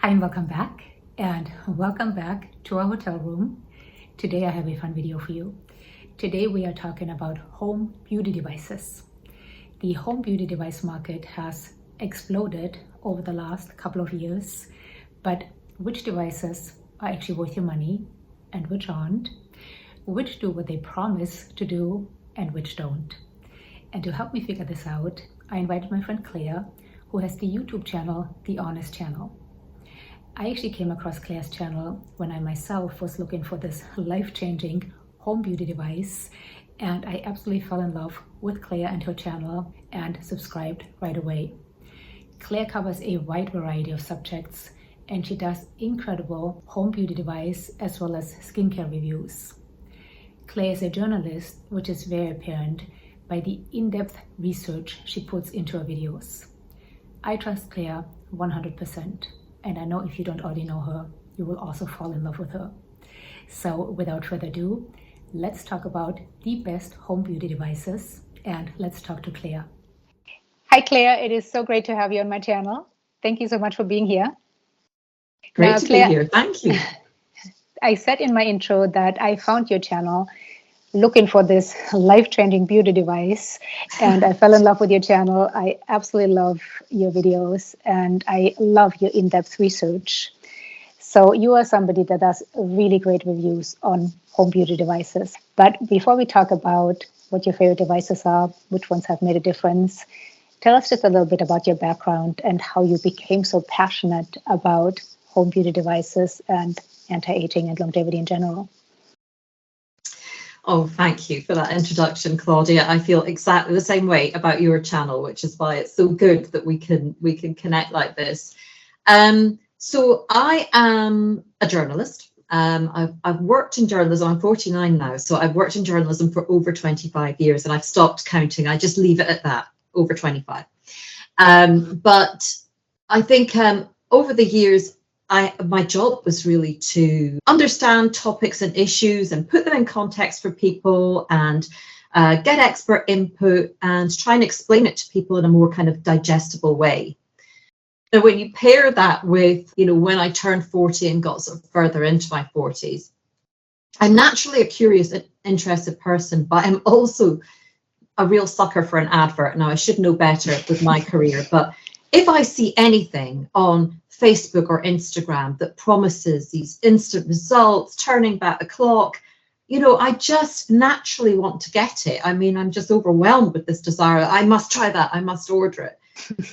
Hi and welcome back, to our hotel room. Today I have a fun video for you. Today we are talking about home beauty devices. The home beauty device market has exploded over the last couple of years, but which devices are actually worth your money and which aren't? Which do what they promise to do and which don't? And to help me figure this out, I invited my friend Claire, who has the YouTube channel, The Honest Channel. I actually came across Claire's channel when I myself was looking for this life-changing home beauty device, and I absolutely fell in love with Claire and her channel and subscribed right away. Claire covers a wide variety of subjects, and she does incredible home beauty device as well as skincare reviews. Claire is a journalist, which is very apparent by the in-depth research she puts into her videos. I trust Claire 100%. And I know if you don't already know her, you will also fall in love with her. So without further ado, let's talk about the best home beauty devices, and let's talk to Claire. Hi Claire, it is so great to have you on my channel. Thank you so much for being here. Great to be here, thank you. I said in my intro that I found your channel looking for this life-changing beauty device, and I fell in love with your channel. I absolutely love your videos and I love your in-depth research. So you are somebody that does really great reviews on home beauty devices. But before we talk about what your favorite devices are, which ones have made a difference, tell us just a little bit about your background and how you became so passionate about home beauty devices and anti-aging and longevity in general. Oh, thank you for that introduction, Claudia. I feel exactly the same way about your channel, which is why it's so good that we can connect like this. So I am a journalist. I've worked in journalism. I'm 49 now, so I've worked in journalism for over 25 years, and I've stopped counting. I just leave it at that, over 25. But I think over the years, my job was really to understand topics and issues and put them in context for people and get expert input and try and explain it to people in a more kind of digestible way. Now, when you pair that with, when I turned 40 and got sort of further into my 40s, I'm naturally a curious and interested person, but I'm also a real sucker for an advert. Now, I should know better with my career, but if I see anything on Facebook or Instagram that promises these instant results, turning back the clock, I just naturally want to get it. I mean, I'm just overwhelmed with this desire. I must try that. I must order it.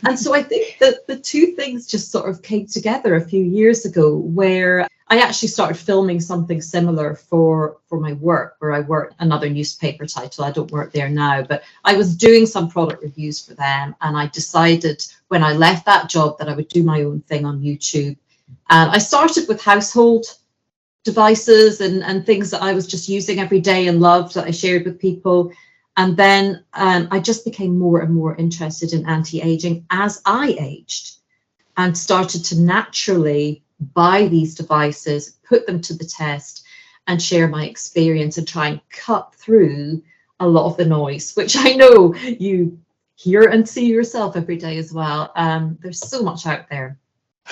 And so I think that the two things just sort of came together a few years ago, where I actually started filming something similar for my work, where I work another newspaper title. I don't work there now, but I was doing some product reviews for them. And I decided when I left that job that I would do my own thing on YouTube. And I started with household devices and things that I was just using every day and loved, that I shared with people. And then I just became more and more interested in anti-aging as I aged, and started to naturally buy these devices, put them to the test, and share my experience and try and cut through a lot of the noise, which I know you hear and see yourself every day as well. There's so much out there,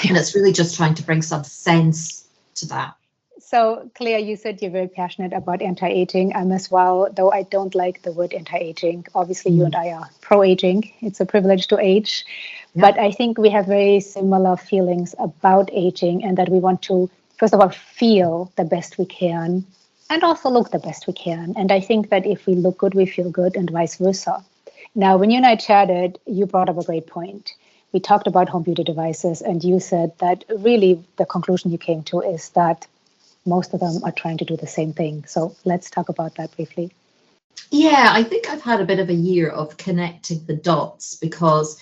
and it's really just trying to bring some sense to that. So, Claire, you said you're very passionate about anti-aging. I'm as well, though I don't like the word anti-aging. Obviously, you and I are pro-aging. It's a privilege to age. Yeah. But I think we have very similar feelings about aging, and that we want to, first of all, feel the best we can and also look the best we can. And I think that if we look good, we feel good, and vice versa. Now, when you and I chatted, you brought up a great point. We talked about home beauty devices, and you said that really the conclusion you came to is that most of them are trying to do the same thing. So let's talk about that briefly. Yeah, I think I've had a bit of a year of connecting the dots, because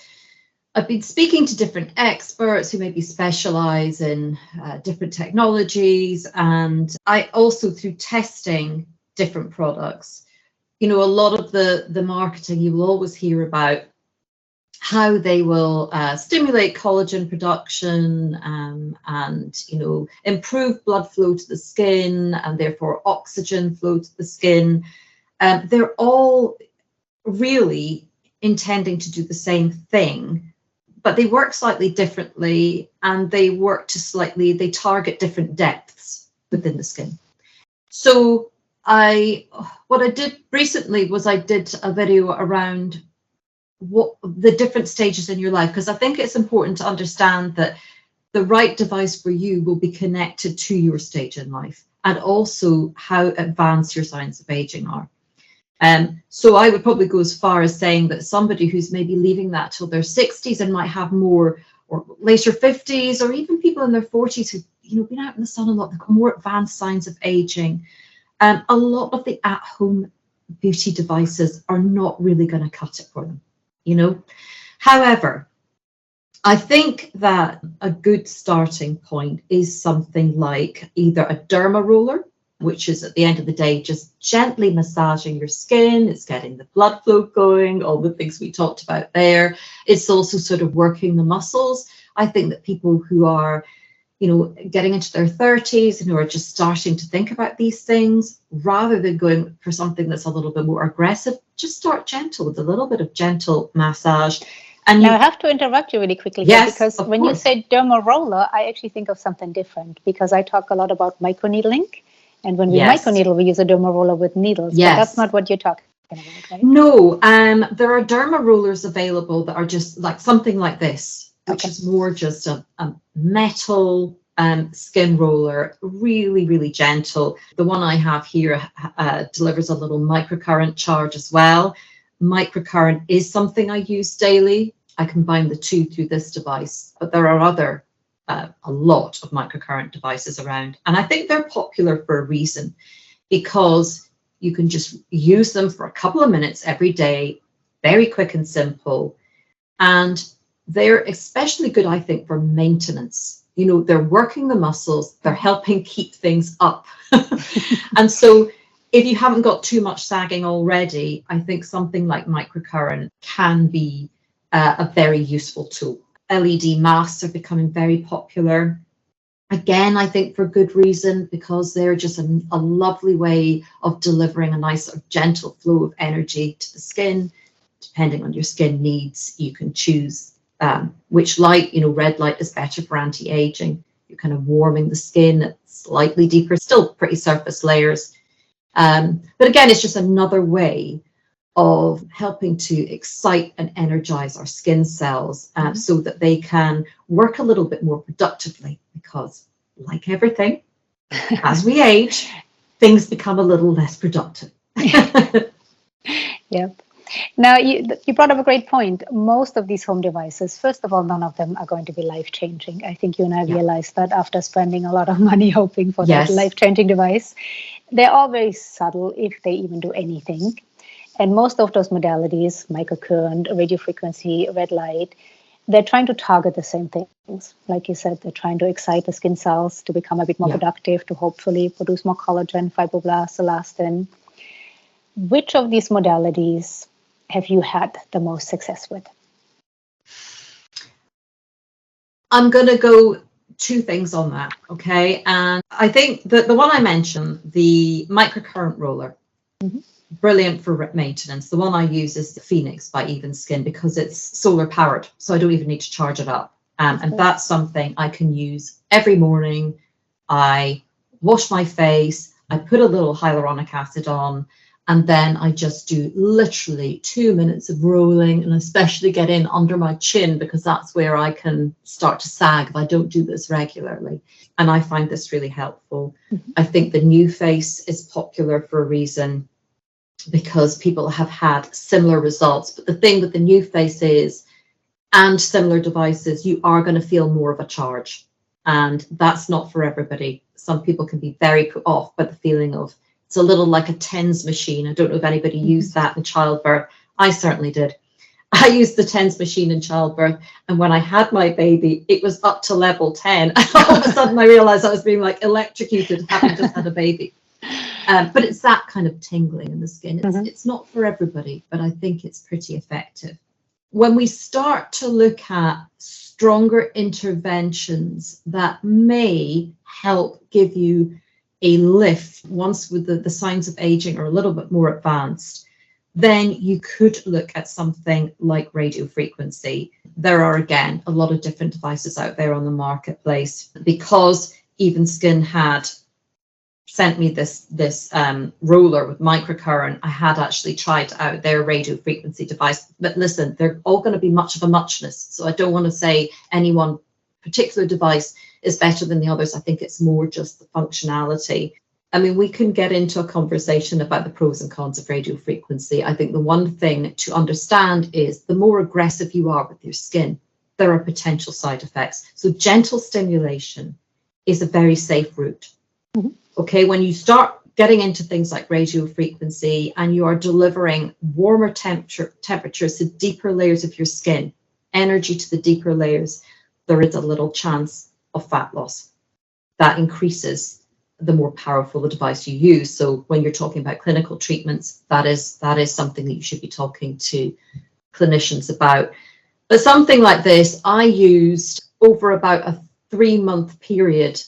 I've been speaking to different experts who maybe specialize in different technologies. And I also, through testing different products, a lot of the marketing, you will always hear about how they will stimulate collagen production and improve blood flow to the skin and therefore oxygen flow to the skin. They're all really intending to do the same thing, but they work slightly differently, and they target different depths within the skin. So what I did recently was I did a video around what the different stages in your life, because I think it's important to understand that the right device for you will be connected to your stage in life, and also how advanced your signs of aging are. So I would probably go as far as saying that somebody who's maybe leaving that till their 60s and might have more, or later 50s, or even people in their 40s who, you know, been out in the sun a lot, they've got more advanced signs of aging. A lot of the at-home beauty devices are not really going to cut it for them, you know. However, I think that a good starting point is something like either a derma roller, which is at the end of the day just gently massaging your skin. It's getting the blood flow going, all the things we talked about there. It's also sort of working the muscles. I think that people who are, you know, getting into their 30s and who are just starting to think about these things, rather than going for something that's a little bit more aggressive, just start gentle with a little bit of gentle massage. And now I have to interrupt you really quickly here, yes, because when you say derma roller, I actually think of something different, because I talk a lot about microneedling. And when we microneedle, we use a derma roller with needles. Yes. But that's not what you're talking about, right? No, there are derma rollers available that are just like something like this, which is more just a metal skin roller, really, really gentle. The one I have here delivers a little microcurrent charge as well. Microcurrent is something I use daily. I combine the two through this device, but there are a lot of microcurrent devices around, and I think they're popular for a reason, because you can just use them for a couple of minutes every day, very quick and simple, and they're especially good, I think, for maintenance. You know, they're working the muscles, they're helping keep things up. And so if you haven't got too much sagging already, I think something like microcurrent can be a very useful tool. LED masks are becoming very popular. Again, I think for good reason, because they're just a lovely way of delivering a nice sort of gentle flow of energy to the skin. Depending on your skin needs, you can choose which light. You know, red light is better for anti-aging. You're kind of warming the skin at slightly deeper, still pretty surface layers. But again, it's just another way of helping to excite and energize our skin cells so that they can work a little bit more productively, because like everything, as we age, things become a little less productive. Yep. Now, you brought up a great point. Most of these home devices, first of all, none of them are going to be life-changing. I think you and I realized that after spending a lot of money hoping for that life-changing device. They're all very subtle, if they even do anything. And most of those modalities, microcurrent, radio frequency, red light, they're trying to target the same things. Like you said, they're trying to excite the skin cells to become a bit more productive, to hopefully produce more collagen, fibroblasts, elastin. Which of these modalities have you had the most success with? I'm going to go two things on that, okay? And I think that the one I mentioned, the microcurrent roller, brilliant for maintenance. The one I use is the Phoenix by Even Skin, because it's solar powered, so I don't even need to charge it up. And that's something I can use every morning. I wash my face, I put a little hyaluronic acid on, and then I just do literally 2 minutes of rolling, and especially get in under my chin, because that's where I can start to sag if I don't do this regularly. And I find this really helpful. I think the new face is popular for a reason, because people have had similar results. But the thing with the new face is, and similar devices, you are going to feel more of a charge. And that's not for everybody. Some people can be very put off by the feeling of, it's a little like a TENS machine. I don't know if anybody used that in childbirth. I certainly did. I used the TENS machine in childbirth, and when I had my baby, it was up to level 10. And all of a sudden I realized I was being like electrocuted, having just had a baby. But it's that kind of tingling in the skin. It's not for everybody, but I think it's pretty effective. When we start to look at stronger interventions that may help give you a lift once with the signs of aging are a little bit more advanced, then you could look at something like radio frequency. there are, again, a lot of different devices out there on the marketplace. Because Even Skin had sent me this roller with microcurrent, I had actually tried out their radio frequency device. But listen, they're all going to be much of a muchness. So I don't want to say any one particular device is better than the others. I think it's more just the functionality. I mean, we can get into a conversation about the pros and cons of radio frequency. I think the one thing to understand is the more aggressive you are with your skin, there are potential side effects. So gentle stimulation is a very safe route. Mm-hmm. Okay, when you start getting into things like radio frequency and you are delivering warmer temperatures to deeper layers of your skin, energy to the deeper layers, there is a little chance of fat loss. That increases the more powerful the device you use. So when you're talking about clinical treatments, that is something that you should be talking to clinicians about. But something like this, I used over about a 3-month period,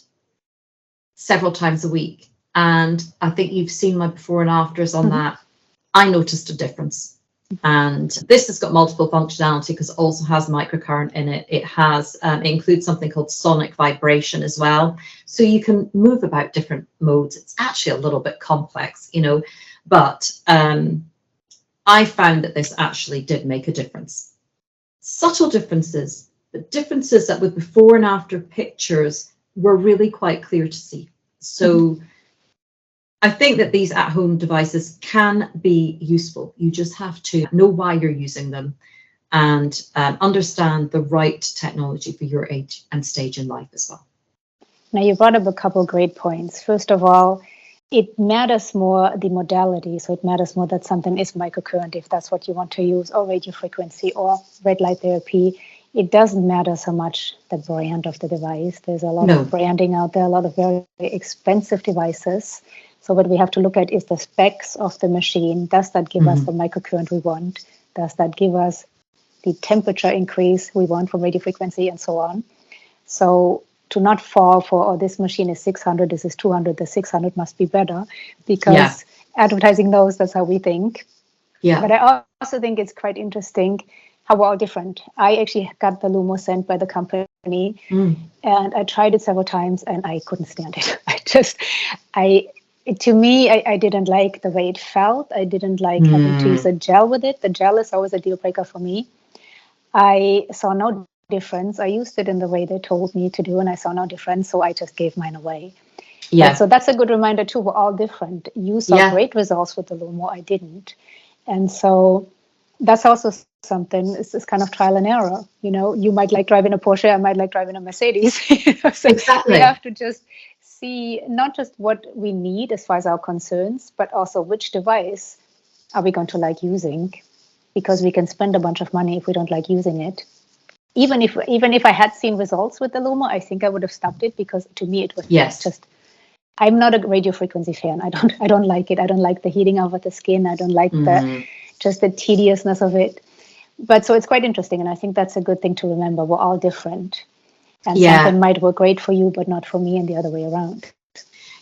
several times a week. And I think you've seen my before and afters on that. I noticed a difference. And this has got multiple functionality because it also has microcurrent in it. It has, it includes something called sonic vibration as well. So you can move about different modes. It's actually a little bit complex, you know, but I found that this actually did make a difference. Subtle differences, but differences that with before and after pictures were really quite clear to see. So I think that these at-home devices can be useful. You just have to know why you're using them and understand the right technology for your age and stage in life as well. Now, you brought up a couple great points. First of all, it matters more the modality. So it matters more that something is microcurrent, if that's what you want to use, or radio frequency or red light therapy. It doesn't matter so much the brand of the device. There's a lot of branding out there, a lot of very expensive devices. So what we have to look at is the specs of the machine. Does that give us the microcurrent we want? Does that give us the temperature increase we want from radio frequency and so on? So to not fall for, oh, this machine is 600, this is 200, the 600 must be better, because advertising knows that's how we think. Yeah. But I also think it's quite interesting how we're all different. I actually got the Lumo sent by the company, and I tried it several times and I couldn't stand it. To me, I didn't like the way it felt. I didn't like having to use a gel with it. The gel is always a deal breaker for me. I saw no difference. I used it in the way they told me to do, and I saw no difference, so I just gave mine away. Yeah. So that's a good reminder too. We're all different. You saw great results with the Lumo. I didn't. And so that's also something. It's kind of trial and error. You know, you might like driving a Porsche. I might like driving a Mercedes. So exactly. We have to just see not just what we need as far as our concerns, but also which device are we going to like using, because we can spend a bunch of money if we don't like using it. Even if I had seen results with the Lumo, I think I would have stopped it, because to me it was just, I'm not a radio frequency fan. I don't like it. I don't like the heating of the skin. I don't like the tediousness of it. But so it's quite interesting, and I think that's a good thing to remember. We're all different. And something might work great for you, but not for me, and the other way around.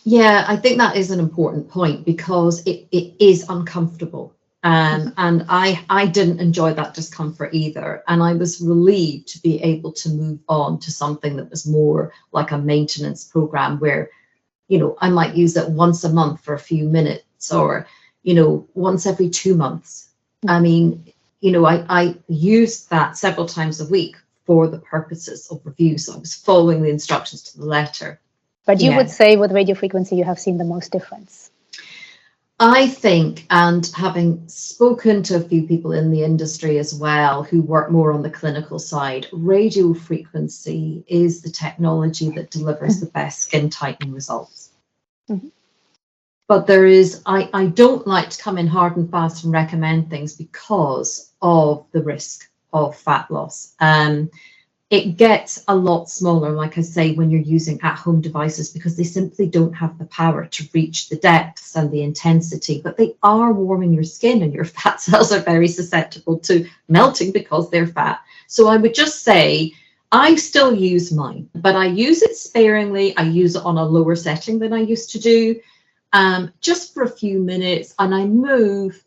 Yeah, I think that is an important point, because it is uncomfortable. And I didn't enjoy that discomfort either. And I was relieved to be able to move on to something that was more like a maintenance program where, you know, I might use it once a month for a few minutes, or, you know, once every 2 months. I mean, you know, I used that several times a week for the purposes of review. So I was following the instructions to the letter. But you would say with radio frequency, you have seen the most difference? I think, and having spoken to a few people in the industry as well who work more on the clinical side, radio frequency is the technology that delivers the best skin tightening results. But there is, I don't like to come in hard and fast and recommend things because of the risk of fat loss. It gets a lot smaller, like I say, when you're using at-home devices, because they simply don't have the power to reach the depths and the intensity, but they are warming your skin, and your fat cells are very susceptible to melting because they're fat. So I would just say, I still use mine, but I use it sparingly. I use it on a lower setting than I used to do, just for a few minutes, and I move.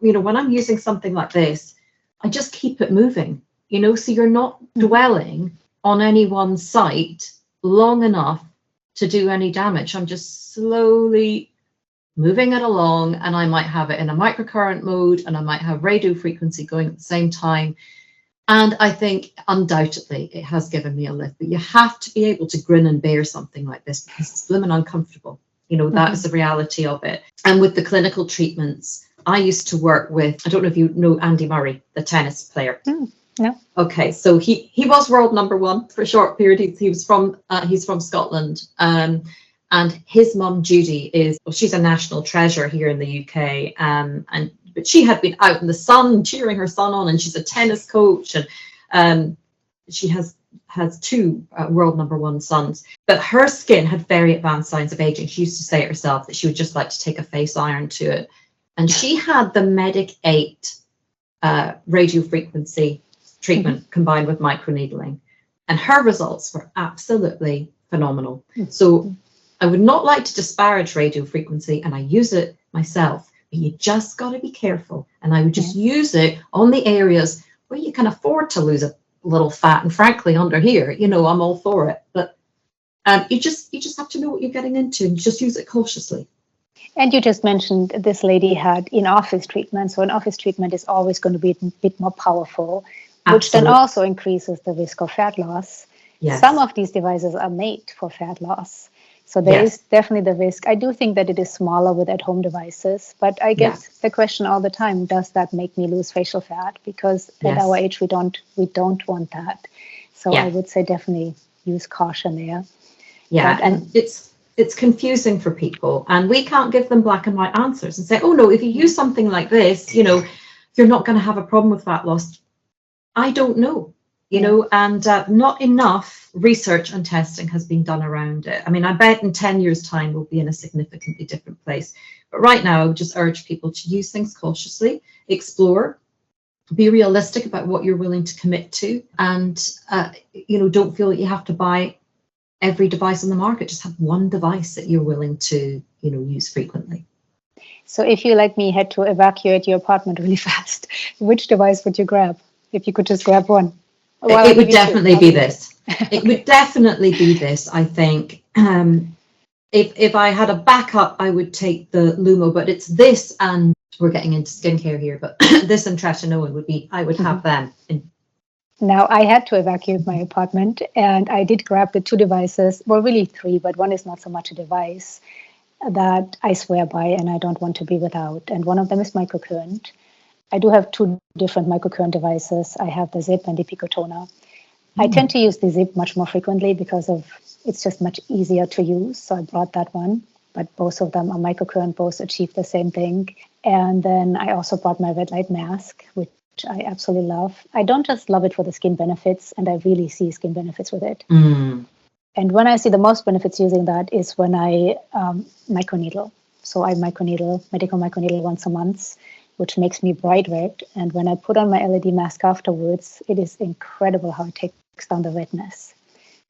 You know, when I'm using something like this, I just keep it moving. you know, so you're not dwelling on any one site long enough to do any damage. I'm just slowly moving it along, and I might have it in a microcurrent mode, and I might have radio frequency going at the same time. And I think undoubtedly it has given me a lift, but you have to be able to grin and bear something like this because it's blooming uncomfortable. You know, that is the reality of it. And with the clinical treatments, I used to work with, I don't know if you know Andy Murray, the tennis player. No. Okay, so he was world number one for a short period. He's from Scotland. And his mum Judy she's a national treasure here in the UK. But she had been out in the sun cheering her son on, and she's a tennis coach, and she has two world number one sons. But her skin had very advanced signs of aging. She used to say it herself that she would just like to take a face iron to it. And she had the Medic 8 radio frequency treatment combined with microneedling, and her results were absolutely phenomenal. So I would not like to disparage radio frequency, and I use it myself, but you just got to be careful. And I would just use it on the areas where you can afford to lose a little fat. And frankly, under here, you know, I'm all for it. But you just have to know what you're getting into, and just use it cautiously. And you just mentioned this lady had in-office treatment. So in-office treatment is always going to be a bit more powerful, which then also increases the risk of fat loss. Yes. Some of these devices are made for fat loss. So there is definitely the risk. I do think that it is smaller with at-home devices, but I get the question all the time, does that make me lose facial fat? Because at our age, we don't want that. So I would say definitely use caution there. Yeah, but, and it's confusing for people, and we can't give them black and white answers and say, oh no, if you use something like this, you know, you're not going to have a problem with fat loss. I don't know. You know, and not enough research and testing has been done around it. I mean, I bet in 10 years' time we'll be in a significantly different place. But right now, I would just urge people to use things cautiously, explore, be realistic about what you're willing to commit to, and, you know, don't feel that you have to buy every device on the market. Just have one device that you're willing to, you know, use frequently. So if you, like me, had to evacuate your apartment really fast, which device would you grab if you could just grab one? Well, it would definitely be this. It would definitely be this, I think. If I had a backup, I would take the Lumo, but it's this, and we're getting into skincare here, but this and tretinoin would be, I would have them. Now, I had to evacuate my apartment, and I did grab the two devices, well, really three, but one is not so much a device that I swear by and I don't want to be without. And one of them is microcurrent. I do have two different microcurrent devices. I have the Zip and the Picotoner. I tend to use the Zip much more frequently because it's just much easier to use. So I brought that one, but both of them are microcurrent, both achieve the same thing. And then I also brought my red light mask, which I absolutely love. I don't just love it for the skin benefits, and I really see skin benefits with it. And when I see the most benefits using that is when I microneedle. So I medical microneedle once a month, which makes me bright red. And when I put on my LED mask afterwards, it is incredible how it takes down the redness.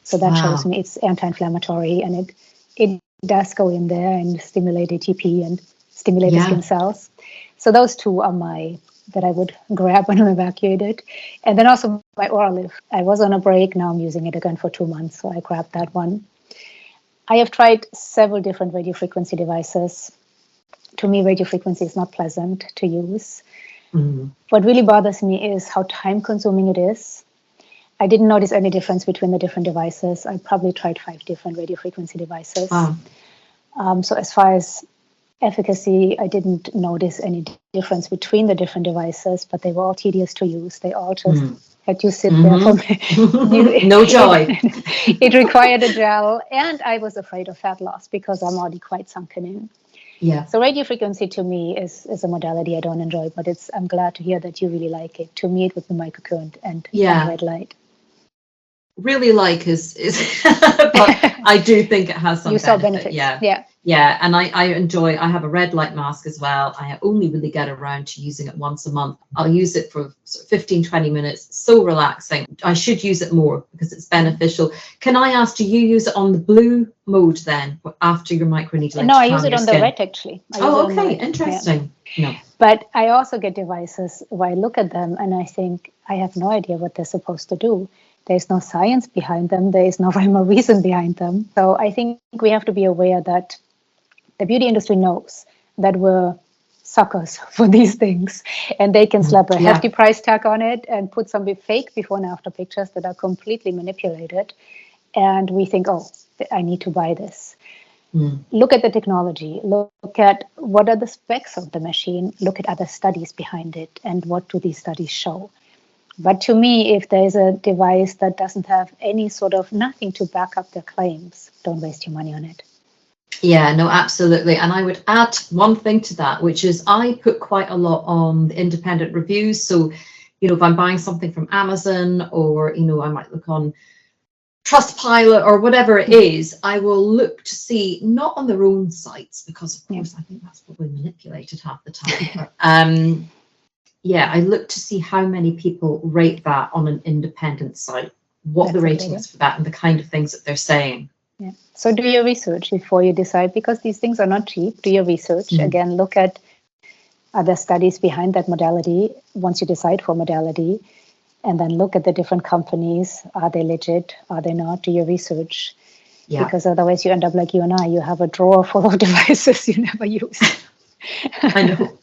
So that shows me it's anti-inflammatory, and it does go in there and stimulate ATP and stimulate the skin cells. So those two are that I would grab when I'm evacuated. And then also my oral lift. I was on a break, now I'm using it again for 2 months, so I grabbed that one. I have tried several different radiofrequency devices. To me, radiofrequency is not pleasant to use. What really bothers me is how time-consuming it is. I didn't notice any difference between the different devices. I probably tried 5 different radiofrequency devices. So as far as efficacy, I didn't notice any difference between the different devices, but they were all tedious to use. They all just had you sit there for no joy. It required a gel, and I was afraid of fat loss because I'm already quite sunken in. So radiofrequency to me is a modality I don't enjoy, but I'm glad to hear that you really like it. To me, it would be microcurrent and red light. Really like is but I do think it has some you saw benefits. Yeah, and I have a red light mask as well. I only really get around to using it once a month. I'll use it for 15-20 minutes. So relaxing. I should use it more because it's beneficial. Can I ask, do you use it on the blue mode then after your microneedling? No, I use it on the red actually. Okay, interesting. No. But I also get devices where I look at them and I think I have no idea what they're supposed to do. There's no science behind them. There is no rhyme or reason behind them. So I think we have to be aware that the beauty industry knows that we're suckers for these things, and they can slap a hefty price tag on it and put some fake before and after pictures that are completely manipulated. And we think, oh, I need to buy this. Look at the technology, look at what are the specs of the machine, look at other studies behind it, and what do these studies show. But to me, if there's a device that doesn't have any sort of nothing to back up their claims, don't waste your money on it. Yeah, no, absolutely. And I would add one thing to that, which is I put quite a lot on the independent reviews. So, you know, if I'm buying something from Amazon, or, you know, I might look on Trustpilot or whatever it is, I will look to see, not on their own sites, because of course I think that's probably manipulated half the time. But, yeah, I look to see how many people rate that on an independent site, what the rating is for that, and the kind of things that they're saying. Yeah. So do your research before you decide, because these things are not cheap. Do your research. Again, look at other studies behind that modality once you decide for modality, and then look at the different companies. Are they legit? Are they not? Do your research. Yeah. Because otherwise you end up like you and I. You have a drawer full of devices you never use. I know.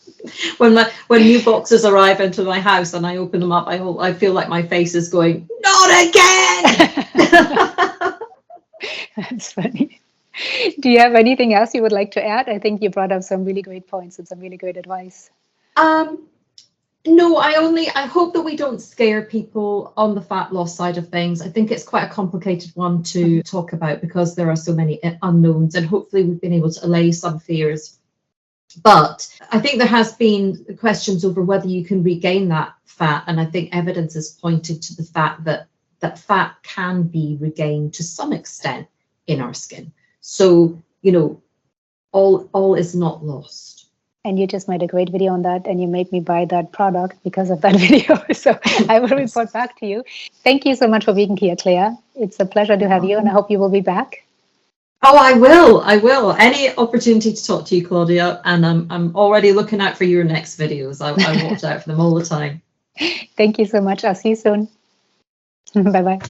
When new boxes arrive into my house and I open them up, I feel like my face is going, not again! That's funny. Do you have anything else you would like to add? I think you brought up some really great points and some really great advice. No, I hope that we don't scare people on the fat loss side of things. I think it's quite a complicated one to talk about because there are so many unknowns, and hopefully we've been able to allay some fears. But I think there has been questions over whether you can regain that fat, and I think evidence has pointed to the fact that fat can be regained to some extent in our skin. So, you know, all is not lost. And you just made a great video on that, and you made me buy that product because of that video. So I will report back to you. Thank you so much for being here, Claire. It's a pleasure to have you, and I hope you will be back. Oh, I will. Any opportunity to talk to you, Claudia, and I'm already looking out for your next videos. I watch out for them all the time. Thank you so much. I'll see you soon. Bye-bye.